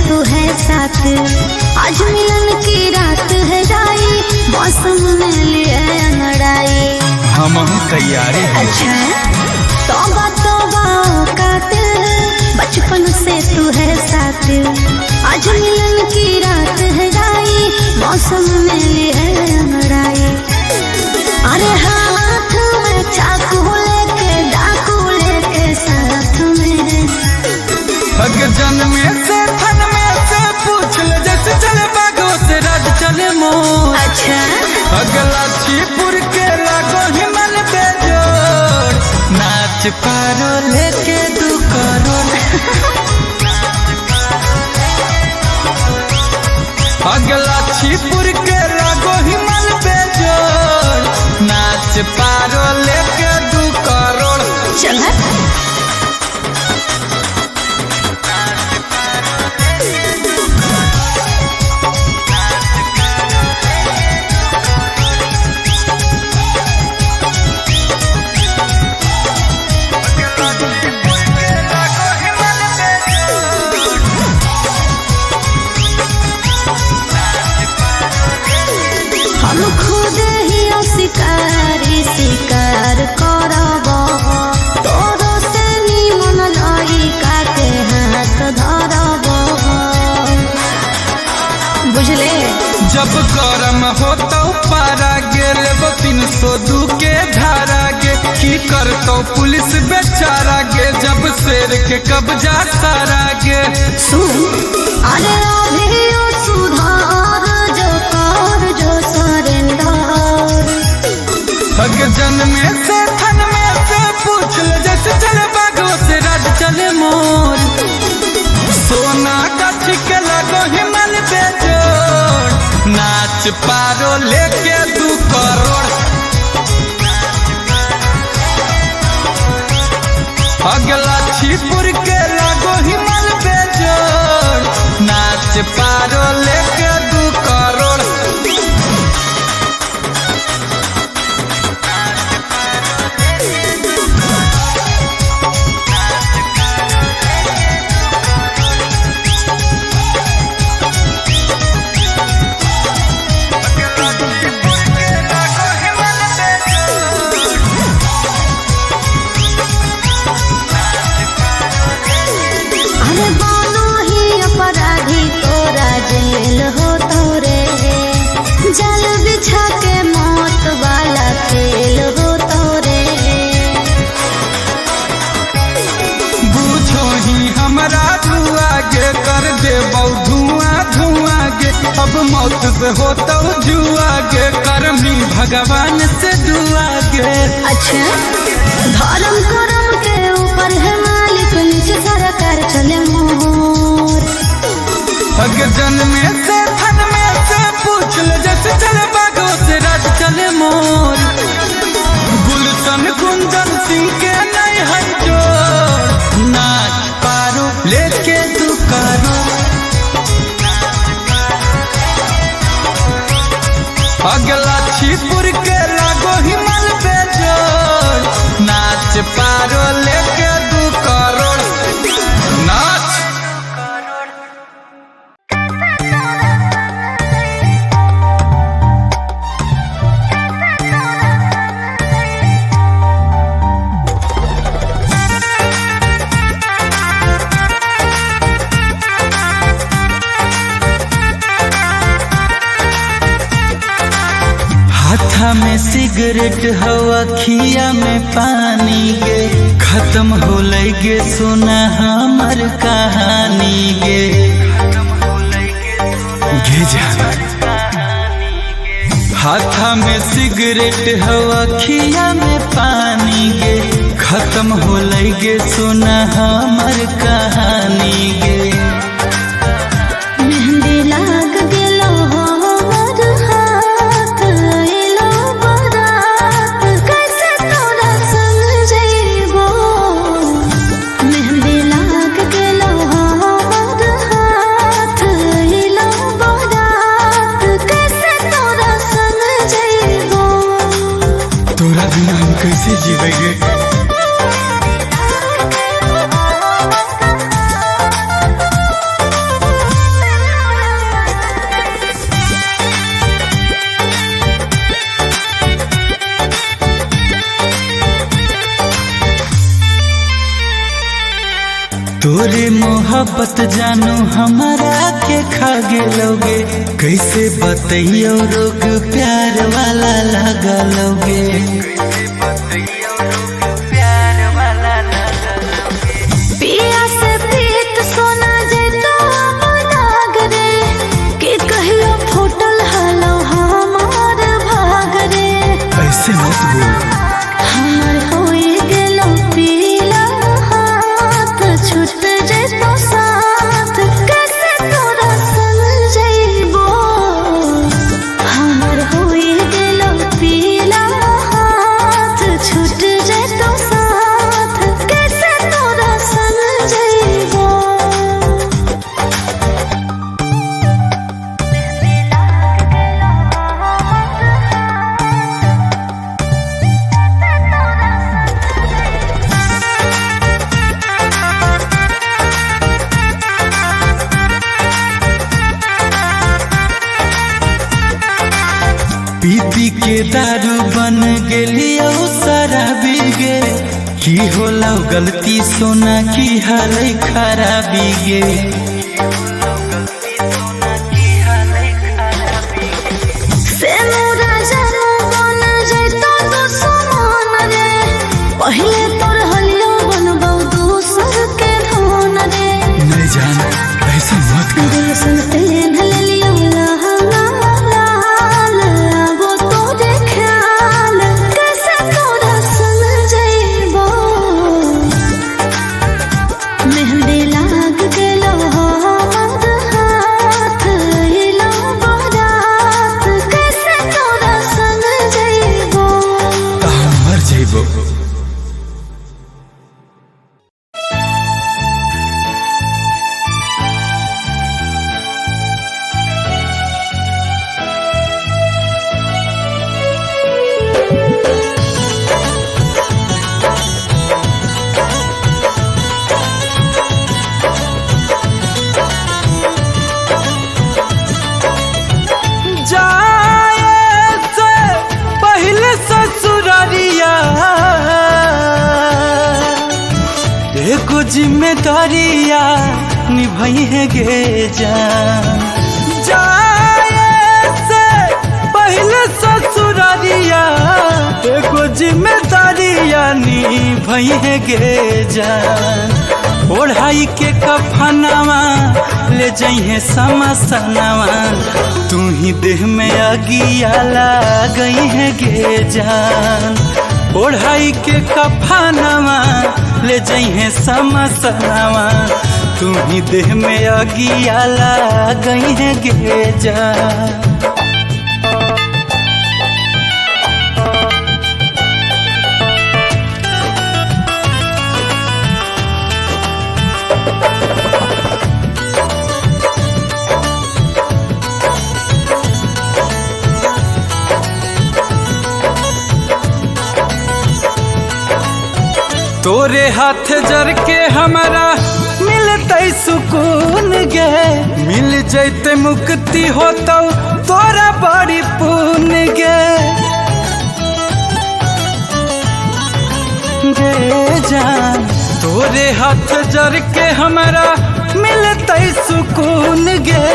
तू है साथ, आज मिलन की रात है जाई, मौसम में लिए अंगड़ाई। हम तैयार हैं। अच्छा तौबा तौबा कातिल, बचपन से तू है साथ, आज मिलन की रात है जाई, मौसम में लिए अंगड़ाई। अरे हाथ में चाकू लेके डाकू लेके साथ में, हग जन्मे से थन में से पूछ ले, जैसे चले बागों से राज चले मोर। अच्छा अगला छीपुर के लागो हिमल बेजोड़, नाच पारो लेके 2 करोड़। अगला छीपुर के लागो हिमल बेजोड़, नाच पारो लेके 2 करोड़। चल हम खुद ही शिकारी शिकार करब, तोरो से निमन लड़का के हाथ धरब। बुझले जब गरम होता पारा गेल 302 के धारा गे, की करतो पुलिस बेचारा गे, जब शेर के कब्जा सारा गे। सुन अरे अभी सुधार जो कर जो सरेंदर, हग जन्मे से थन में से पूछ ले, जैसे चले बागों से राज चले मोर। सोना का छिके लगो हिमल बेजोड़, नाच पारो लेके 2 करोड़। अगला छीपुर के लागो हिमल बेजोड़, नाच पारो लेके 2 करोड़। अरे बानो ही अपराधी तोरा जेल हो तोरे, जल बिछा के मौत वाला खेल हो तोरे। बूझो ही हमरा धुआ गे, कर दे धुआं धुआं गे, अब मौत से होता जुआ गे, करमी भगवान से दुआ गे। अच्छा धर्म करम के ऊपर है मालिक, नीचे सरकार चले मोर। हग जन्मे से थन में से पूछ ले, जैसे चले बागों से राज चले मोर। गुलशन कुंदन सिंह के नहीं है जोड़, नाच पारो लेके 2 करोड़। अगला छीपुर के लागो हिमल बेजोड़, नाच पारो लेके 2 करोड़। नाच हाथा में सिगरेट हवा खिया में पानी गे, खत्म हो गे सुना हमर कहानी गे। हाथा में सिगरेट हवा खिया में पानी गे, खत्म हो गे सुना हमर कहानी गे। मेहंदी लाग गेलो हमर हाथ, एलो बारात, कैसे तोरा संग जइबो। मेहंदी लाग गेलो हमर हाथ, एलो बारात, कैसे तोरा संग जइबो। तोरा बिना हम कैसे जीवेंगे। तोरे मोहब्बत जानू हमारा के खा गेलोगे, कैसे बतैयो रोग प्यार वाला लगलोगे। पिया से प्रीत सोना जैतो दाग रे, कि कहियो फूटल हलो हमार भाग रे। ऐसे मत बोल, हमर होई गेलो पीला हाथ, छूट जैतो साथ, कैसे तोरा संग जइबो। हमर होई गेलो पीला हाथ, छूट जैतो साथ, कैसे तोरा संग जइबो। पी पी के दारू बन गेलियो शराबी गे, की होला गलती सोना की हाल खराबी गे। से मोरा जानू बन जैतो दुश्मन रे, पहिले तोर हलियो बनबौ दूसर के धन रे। नहीं जान ऐसे मत कर, गुलशन तेन लेलियो लहंगा लाल, आबो तोरे ख्याल, कैसे तोरा संग जइबो। मेहंदी लाग गेलो हमर हाथ, अइलो बारात, कैसे तोरा संग जइबो। हम मर जइबो। जाए से पहले ससुरारिया एको जिम्मेदारिया निभाई है गे जान। जाए से पहले ससुरारिया एको जिम्मेदारिया निभाई है गे जान। ओढ़ाई के कफनवा ले जइहे समसनवा, तू ही देह में अगिया गई है गे जान। ओढ़ाई के कफनवा ले जइहे समसनवा, तू ही देह में अगिया गई है गे जान। तोरे हाथ जर के हमारा मिलते सुकून गे, मिल जैते मुक्ति होतो तोरा बड़ी पुण्य गे। गे जान तोरे हाथ जर के हमारा मिलते सुकून गे,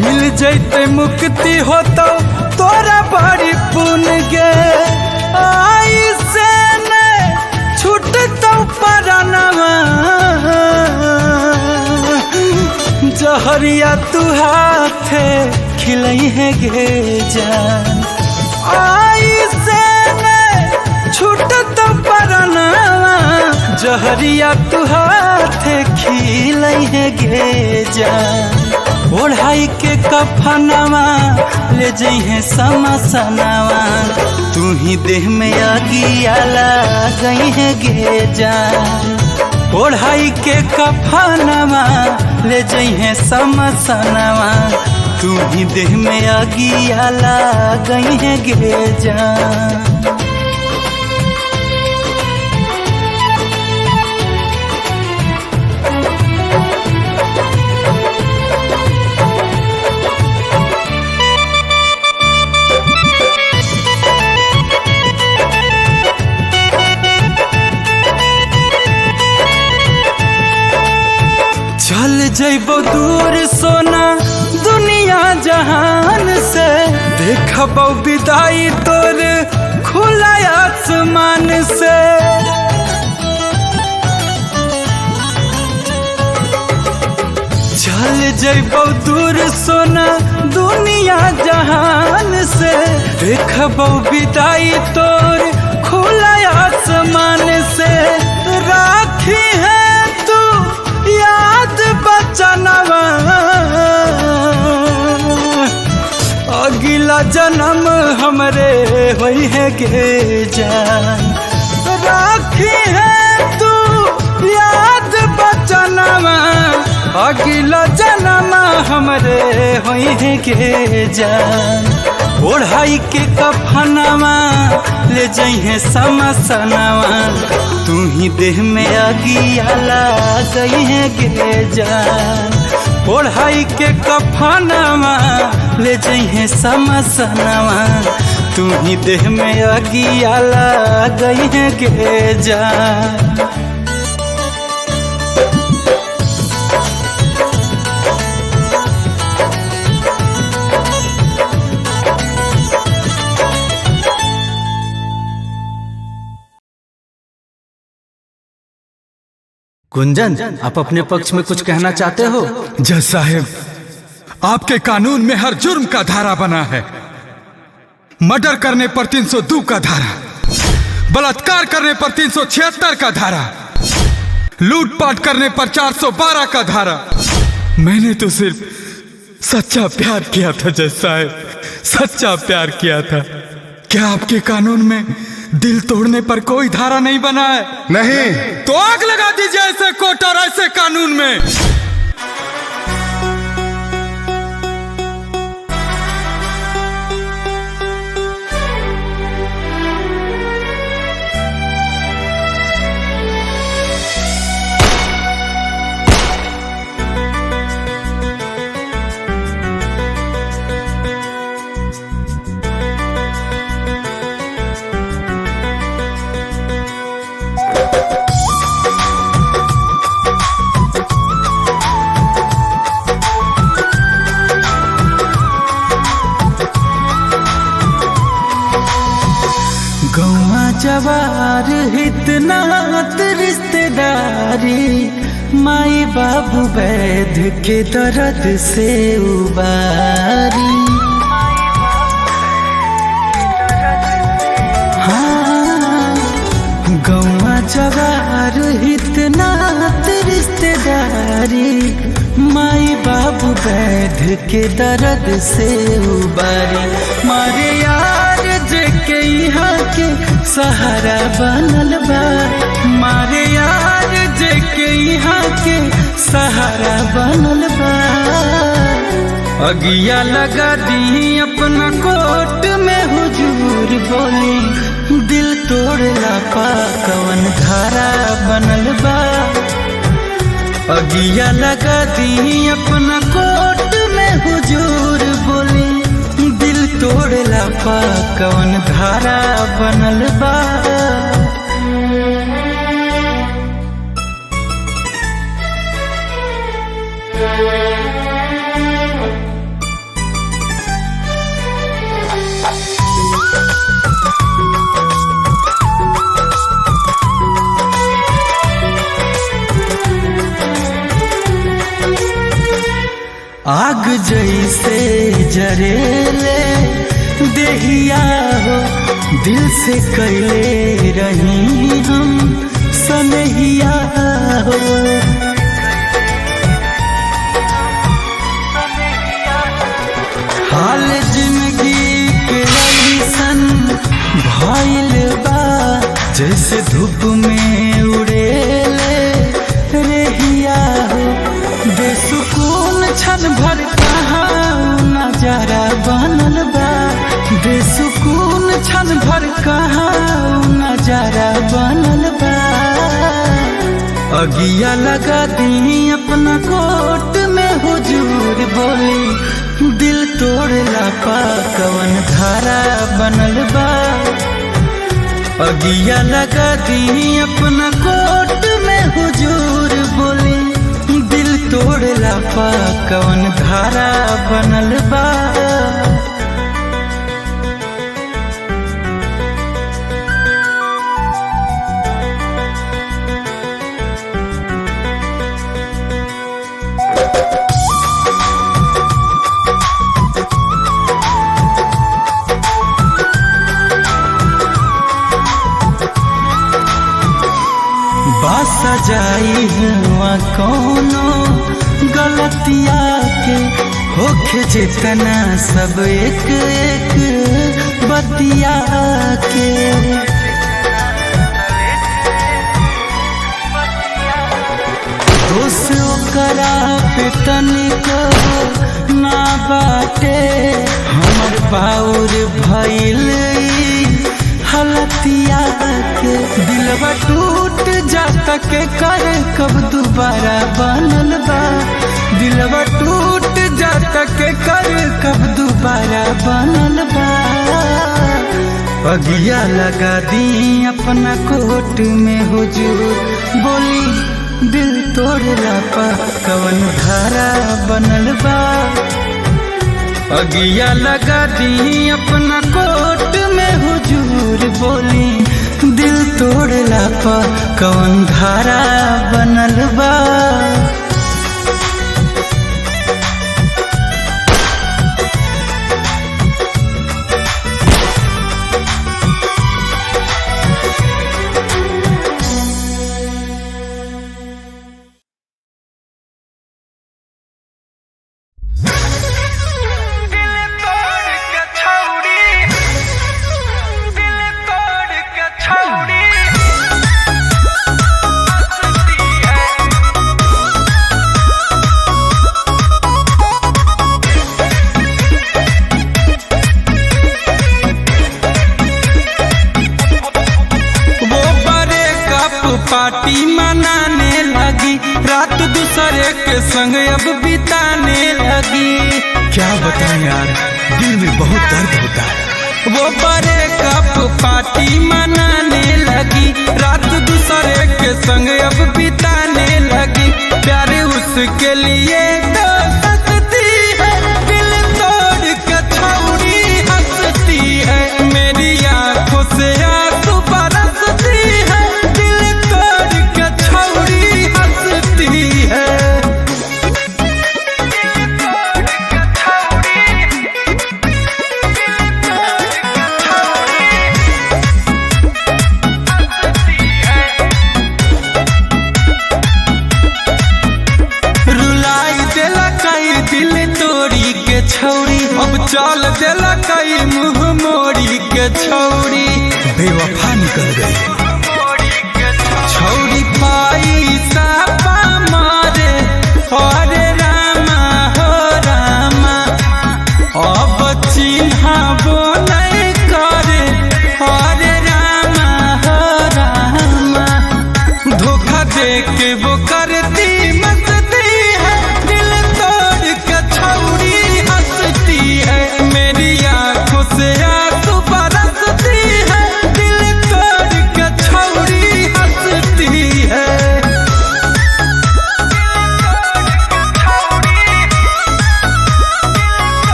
मिल जैते मुक्ति होतो तोरा बड़ी पुण्य गे। आई से छूट तो परनवा, जहरिया तू हाथे खिलई है गे जान। आई से छूट तो परनवा, जहरिया तू हाथे खिलई है गे जान। ओढ़ाई के कफनवा ले जइहे समसनवा, तू ही देह में अगिया गई है गे जान। ओढ़ाई के कफनवा ले जइहे समसनवा, तू ही देह में अगिया गई है गे जान। जइबो दूर सोना दुनिया जहान से, देखबो विदाई तोर खुला आसमान से। चल जइबो दूर सोना दुनिया जहान से, देखबो विदाई तोर खुला आसमान से। राखी है तू याद बचनवा, अगला जन्म हमरे होई है के जान। राखी है तू याद बचनवा, अगला जन्म हमरे होई है के जान। ओढ़ाई के कफनवा ले जइहे समसनवा, तू ही देह में आगिया गई है के जान। ओढ़ाई के कफनवा ले जइहे समसनवा, तू ही देह में आगिया गई है के जान। गुंजन, आप अपने पक्ष में कुछ कहना चाहते हो? जज साहब, आपके कानून में हर जुर्म का धारा बना है। मर्डर करने पर 302 का धारा, बलात्कार करने पर 376 का धारा, लूटपाट करने पर 412 का धारा। मैंने तो सिर्फ सच्चा प्यार किया था जज साहब, सच्चा प्यार किया था। क्या आपके कानून में दिल तोड़ने पर कोई धारा नहीं बना है? नहीं। तो आग लगा दीजिए ऐसे कोर्ट और ऐसे कानून में। जवार इतना रिश्तेदारी, माई बाबू वैध के दर्द से उबारी। हाँ, गौवा जवार इतना रिश्तेदारी, माई बाबू वैध के दर्द से उबारी। मारे यार के यहाँ के सहारा बनल बा, मारे यार जे के यहाँ के सहारा बनल बा। अगिया लगा दी अपना कोर्ट में हुजूर बोली, दिल तोड़ला पा कवन धारा बनल बा। अगिया लगा दी अपना कोर्ट में हुजूर बोली, तोड़ला पा कवन धारा बनल बा। आग जैसे जरेले देहिया हो, दिल से कैले रही हम सनहिया हो। हाल जिंदगी के ऐसन भइल बा, जैसे धूप में उड़ेले रेहिया हो। बेसुकून क्षण भर कहाँ नजारा बनल बा, बेसुकून क्षण भर कहाँ नजारा बनल बा। अगिया लगा दी अपना कोर्ट में हुजूर बोली, दिल तोड़ला पा कवन धारा बनल बा। अगिया लगा दी अपना कोर्ट में हुजूर बोली, दिल तोड़ला पा कवन धारा बनल बा। सजाई हुआ कोनो गलतिया के होखे जितना सब एक एक बतिया के। दोष ओकरा पे तनिको ना बाटे हमर बाउर भइल हलतिया के। दिलवा टूट जाता के कर कब दोबारा बनल बा। दिलवा टूट जाता के कर कब दोबारा बनल बा। अगिया लगा दी अपना कोट में हुजूर बोली दिल तोड़ला पा कवन धारा बनल बा। अगिया लगा दी अपना कोट में हुजूर बोली दिल तोड़ला पा कवन धारा बनल बा। पार्टी मनाने लगी रात दूसरे के संग अब बिताने लगी। क्या बताएं यार, दिल में बहुत दर्द होता है। वो बड़े कप पार्टी मनाने लगी रात दूसरे के संग अब बिताने लगी। प्यार उसके लिए तो हंसती है दिल तोड़ के छौड़ी हंसती है। मेरी आंखों से आंसू बरसती है दिल तोड़ के छौड़ी हंसती है। छौड़ी अब चाल देला कई मुँह मोड़ी के छौड़ी बेवफा निकल गई। छौड़ी पैसा पा मारे अरे रामा हो रामा अब चिन्हाबो नहीं करे अरे रामा हो रामा। धोखा दे के वो करती मस्ती है दिल तोड़ के छौड़ी हंसती है। मेरी आंखों से आंसू बरसती है दिल तोड़ के छौड़ी हंसती है।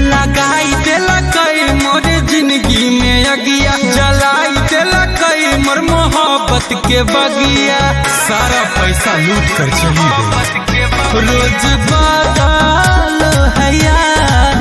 लगाई देला कई मोर जिंदगी में अगिया जलाई देला कई मोर मोहब्बत के बगिया। सारा पैसा लूट कर चली गई। रोज बदल है यार